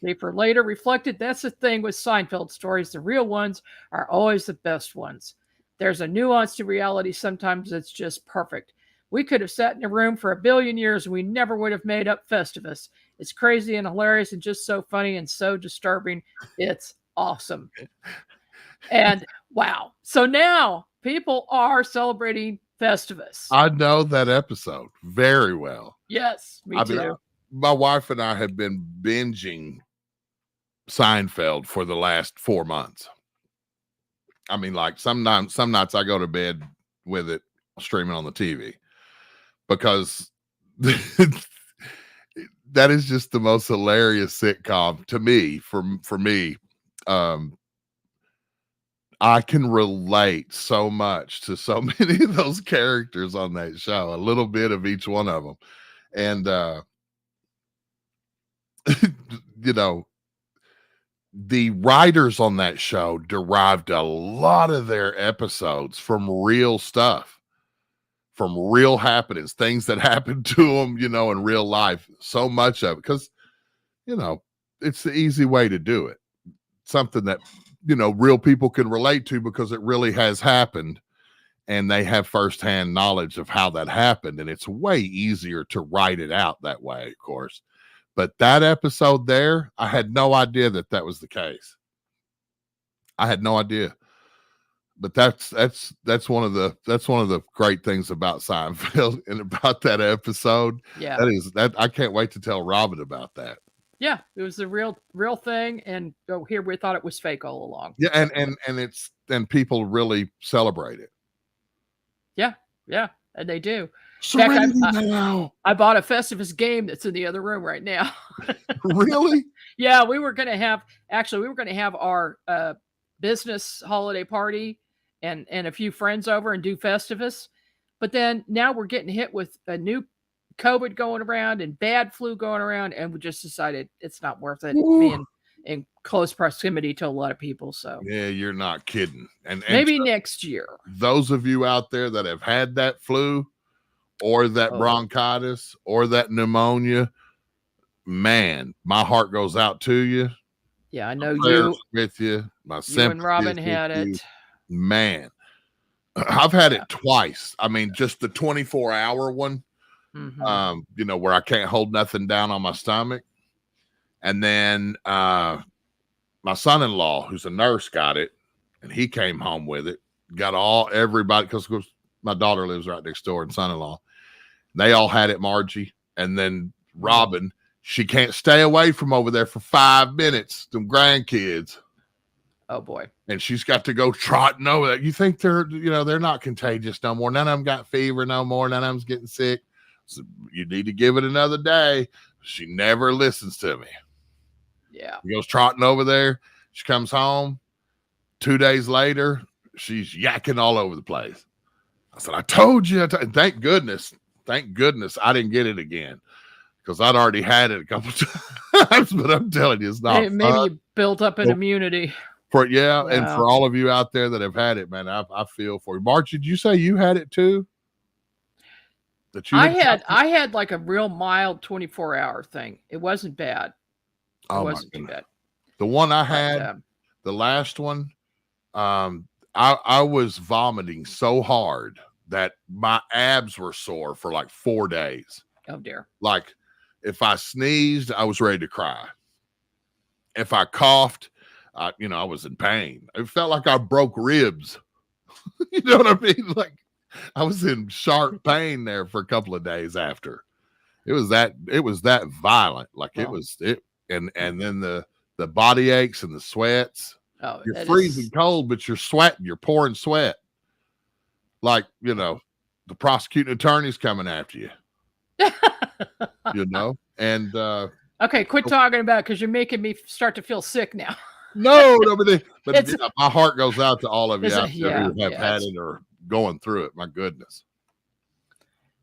Schaefer later reflected, that's the thing with Seinfeld stories. The real ones are always the best ones. There's a nuance to reality. Sometimes it's just perfect. We could have sat in a room for 1 billion years and we never would have made up Festivus. It's crazy and hilarious and just so funny and so disturbing. It's awesome. And wow. So now people are celebrating Festivus. I know that episode very well. Yes, me too. My wife and I have been binging Seinfeld for the last 4 months. I mean, like some nights I go to bed with it streaming on the TV because that is just the most hilarious sitcom to me. For me, I can relate so much to so many of those characters on that show, a little bit of each one of them. And, you know, the writers on that show derived a lot of their episodes from real stuff, from real happenings, things that happened to them, you know, in real life. So much of it, because, you know, it's the easy way to do it. Something that, you know, real people can relate to because it really has happened and they have firsthand knowledge of how that happened. And it's way easier to write it out that way, of course. But that episode there, I had no idea that was the case. I had no idea. But that's one of the great things about Seinfeld and about that episode. Yeah. That I can't wait to tell Robin about that. Yeah, it was the real thing, and here we thought it was fake all along. Yeah, and people really celebrate it. Yeah, and they do. Serenity now. I bought a Festivus game that's in the other room right now. Really? Yeah, we were going to have our business holiday party and a few friends over and do Festivus, but then now we're getting hit with a new COVID going around and bad flu going around, and we just decided it's not worth it being in close proximity to a lot of people. So yeah, you're not kidding. And maybe next year. Those of you out there that have had that flu or that bronchitis or that pneumonia, man, my heart goes out to you. Yeah, I know you with you. My you and Robin had it. Man, I've had it twice. I mean, just the 24-hour one. Mm-hmm. You know, where I can't hold nothing down on my stomach. And then my son-in-law, who's a nurse, got it, and he came home with it. Got everybody, because my daughter lives right next door, and son-in-law. They all had it, Margie. And then Robin, she can't stay away from over there for 5 minutes, them grandkids. Oh boy. And she's got to go trotting over there. You think they're not contagious no more. None of them got fever no more. None of them's getting sick. So you need to give it another day. She never listens to me. Yeah. He goes trotting over there. She comes home. 2 days later, she's yakking all over the place. I said, I told you. Thank goodness I didn't get it again, because I'd already had it a couple times. But I'm telling you, it's not maybe you built up an immunity. Wow. And for all of you out there that have had it, man, I feel for you. March, did you say you had it too? I had like a real mild 24-hour thing. It wasn't bad. It wasn't too bad. The one I had, the last one, I was vomiting so hard that my abs were sore for like 4 days. Oh dear. Like if I sneezed, I was ready to cry. If I coughed, I was in pain. It felt like I broke ribs. You know what I mean? Like I was in sharp pain there for a couple of days after. It was that violent. Like and then the body aches and the sweats. Oh, you're freezing cold, but you're sweating, you're pouring sweat. Like, the prosecuting attorney's coming after you. And okay, quit talking about it, because you're making me start to feel sick now. No, but my heart goes out to all of you out there who have had it or going through it. My goodness.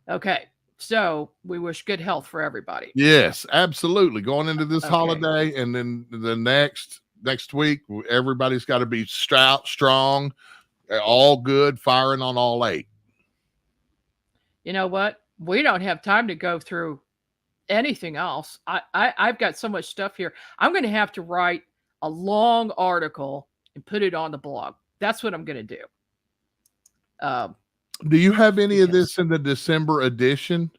Okay, So we wish good health for everybody. Yes, absolutely. Going into this Okay. holiday, and then the next week, everybody's got to be stout, strong, all good, firing on all 8. You know what? We don't have time to go through anything else. I've got so much stuff here. I'm going to have to write a long article and put it on the blog. That's what I'm going to do. Do you have any of Because this in the December edition?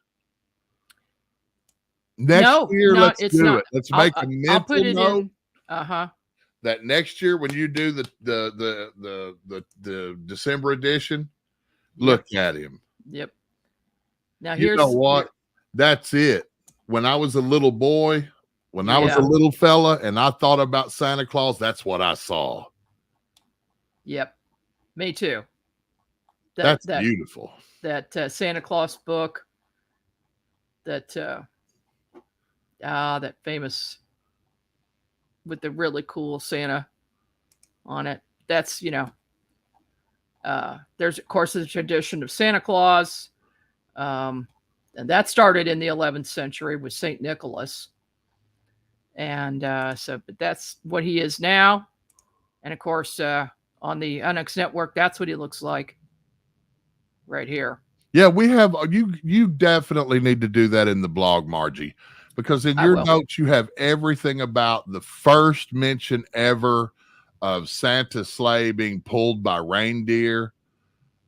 Next year, no, let's it's do not. it. Let's make a I'll mental put it note in. Uh-huh. that next year, when you do the December edition, look at him. Yep. Now You know what? That's it. When I was a little boy, when I was a little fella, and I thought about Santa Claus, that's what I saw. Yep. Me too. That's beautiful. That Santa Claus book. That famous with the really cool Santa on it. That's, there's of course the tradition of Santa Claus. And that started in the 11th century with St. Nicholas. And but that's what he is now. And of course, on the Onyx Network, that's what he looks like right here. Yeah, we have you definitely need to do that in the blog, Margie, because in your notes you have everything about the first mention ever of Santa's sleigh being pulled by reindeer,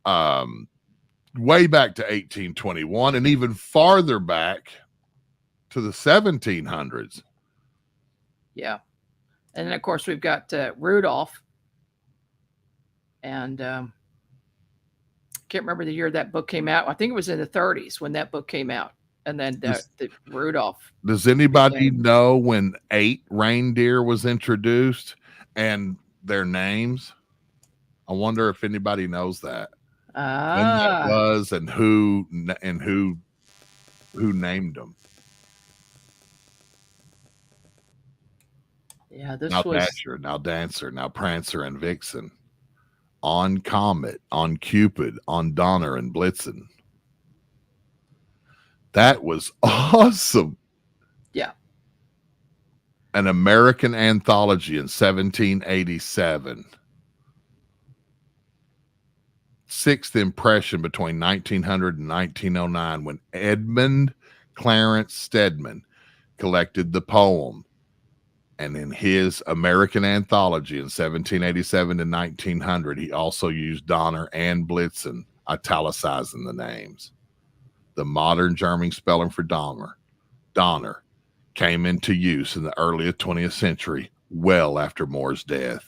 way back to 1821 and even farther back to the 1700s. Yeah. And then of course we've got Rudolph, and can't remember the year that book came out. I think it was in the 30s when that book came out. And then the Rudolph. Does anybody know when 8 reindeer was introduced and their names? I wonder if anybody knows that. When that was and who named them. Yeah, this now was Dasher, now Dancer, now Prancer and Vixen. On Comet, on Cupid, on Donner and Blitzen. That was awesome. Yeah. An American Anthology in 1787. 6th impression between 1900 and 1909 when Edmund Clarence Stedman collected the poem. And in his American Anthology in 1787 to 1900, he also used Donner and Blitzen, italicizing the names. The modern German spelling for Donner, came into use in the early 20th century, well after Moore's death.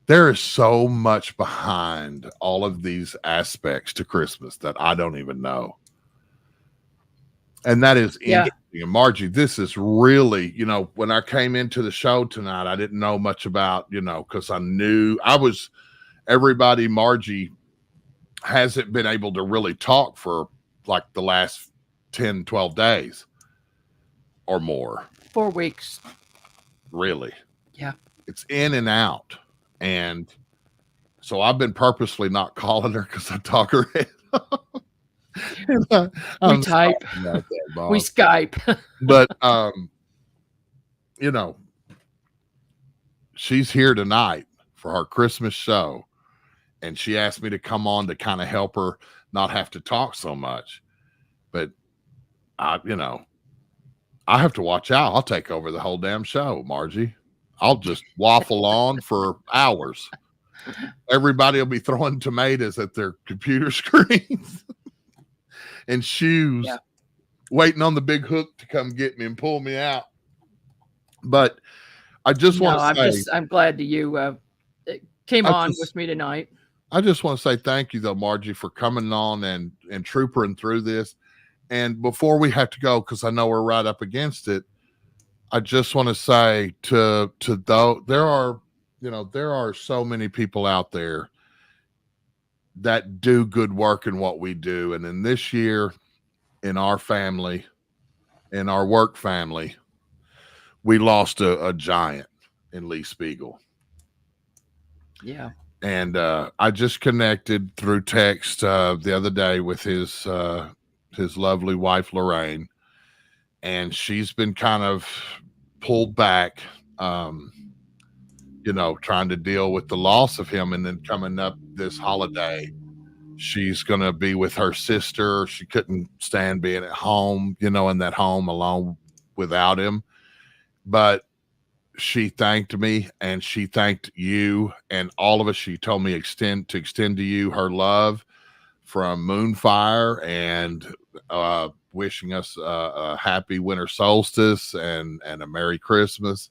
There is so much behind all of these aspects to Christmas that I don't even know. And that is interesting. And Margie, this is really, when I came into the show tonight, I didn't know much about, because I knew Margie hasn't been able to really talk for like the last 10, 12 days or more. 4 weeks. Really? Yeah. It's in and out. And so I've been purposely not calling her because I talk her head off. We type. We Skype. But, she's here tonight for our Christmas show. And she asked me to come on to kind of help her not have to talk so much. But, I have to watch out. I'll take over the whole damn show, Margie. I'll just waffle on for hours. Everybody will be throwing tomatoes at their computer screens and shoes, waiting on the big hook to come get me and pull me out. But I just want to say, I'm glad that you came on with me tonight. I just want to say thank you, though, Margie, for coming on and troopering through this. And before we have to go, because I know we're right up against it, I just want to say to though there are so many people out there that do good work in what we do. And in this year, in our family, in our work family, we lost a giant in Lee Spiegel. Yeah. And I just connected through text the other day with his his lovely wife, Lorraine, and she's been kind of pulled back, trying to deal with the loss of him. And then coming up this holiday, she's going to be with her sister. She couldn't stand being at home, in that home alone without him. But she thanked me, and she thanked you and all of us. She told me extend to you her love from Moonfire, and wishing us a happy winter solstice and a Merry Christmas.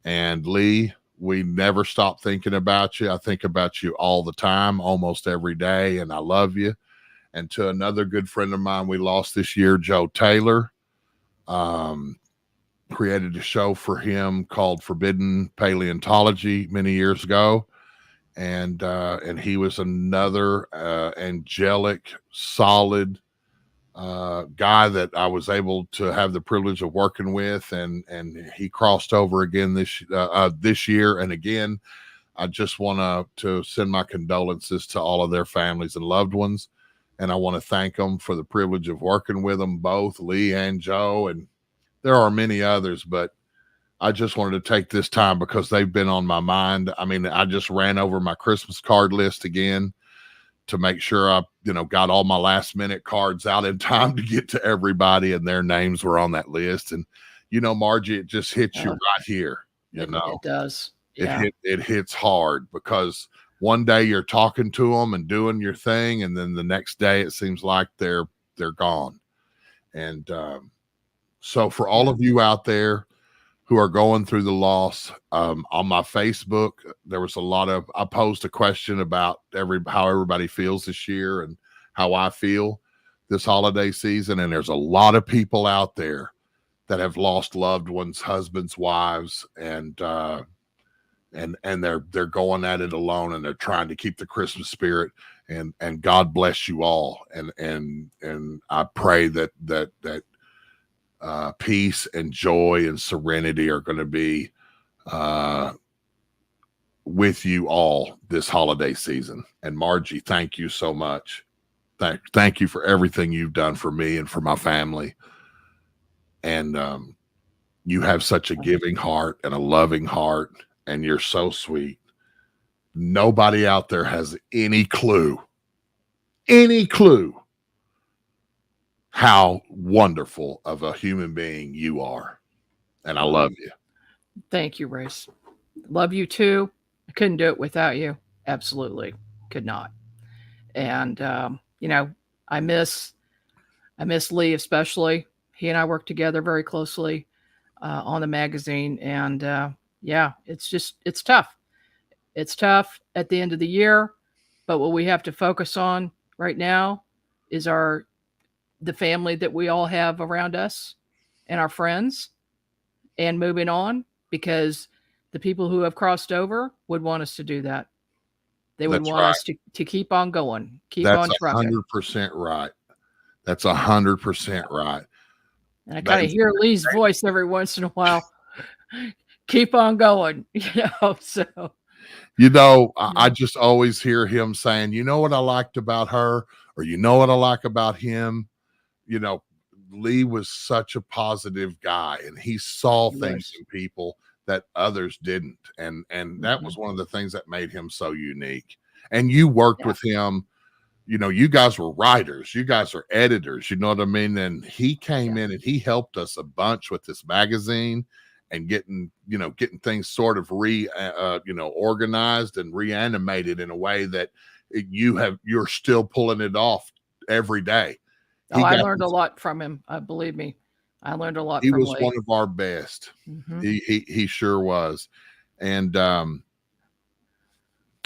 And Lee, we never stop thinking about you. I think about you all the time, almost every day, and I love you. And to another good friend of mine we lost this year, Joe Taylor, created a show for him called Forbidden Paleontology many years ago. And he was another angelic, solid guy that I was able to have the privilege of working with, and he crossed over again this year. And again, I just want to send my condolences to all of their families and loved ones, and I want to thank them for the privilege of working with them both, Lee and Joe, and there are many others, but I just wanted to take this time because they've been on my mind. I mean, I just ran over my Christmas card list again to make sure I, got all my last minute cards out in time to get to everybody, and their names were on that list. And, Margie, it just hits you right here. It does. Yeah. It hits hard because one day you're talking to them and doing your thing, and then the next day it seems like they're gone. And so for all of you out there who are going through the loss, on my Facebook, there was I posed a question about how everybody feels this year and how I feel this holiday season. And there's a lot of people out there that have lost loved ones, husbands, wives, and they're going at it alone, and they're trying to keep the Christmas spirit. And God bless you all. And I pray that peace and joy and serenity are going to be with you all this holiday season. And Margie, thank you so much. Thank you for everything you've done for me and for my family. And you have such a giving heart and a loving heart, and you're so sweet. Nobody out there has any clue how wonderful of a human being you are. And I love you. Thank you, Race. Love you too. I couldn't do it without you. Absolutely could not. And, I miss Lee, especially. He and I worked together very closely on the magazine. And it's tough. It's tough at the end of the year. But what we have to focus on right now is the family that we all have around us and our friends, and moving on, because the people who have crossed over would want us to do that. They would want us to keep on going, keep on trucking. That's 100% right. That's 100% right. And I kind of hear Lee's voice every once in a while. Keep on going, so. I just always hear him saying, you know what I liked about her, or you know what I like about him. Lee was such a positive guy, and he saw things in people that others didn't. And that was one of the things that made him so unique. And you worked with him, you guys were writers, you guys are editors, you know what I mean? And he came in and he helped us a bunch with this magazine and getting things sort of organized and reanimated in a way that you're still pulling it off every day. I learned a lot from him. Believe me, I learned a lot. He was one of our best. Mm-hmm. He sure was, and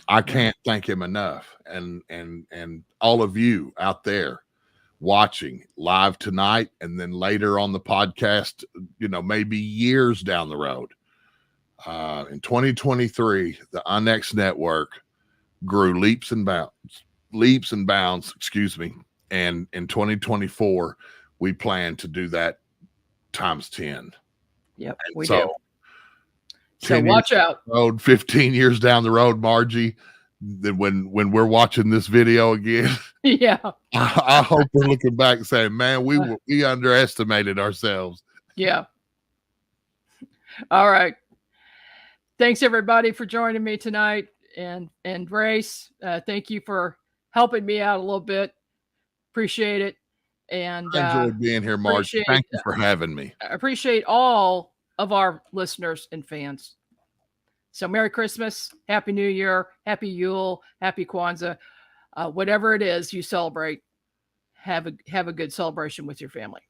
I can't thank him enough. And all of you out there watching live tonight, and then later on the podcast, maybe years down the road. In 2023, the Unnext Network grew leaps and bounds. Excuse me. And in 2024, we plan to do that times 10. Yep, we do. So watch out. 15 years down the road, Margie, when we're watching this video again, Yeah. I hope we're looking back saying, man, we underestimated ourselves. Yeah. All right. Thanks everybody for joining me tonight. And Grace, thank you for helping me out a little bit. Appreciate it. And I enjoyed being here, Margie. Thank you for having me. I appreciate all of our listeners and fans. So Merry Christmas, Happy New Year, Happy Yule, Happy Kwanzaa, whatever it is you celebrate, have a good celebration with your family.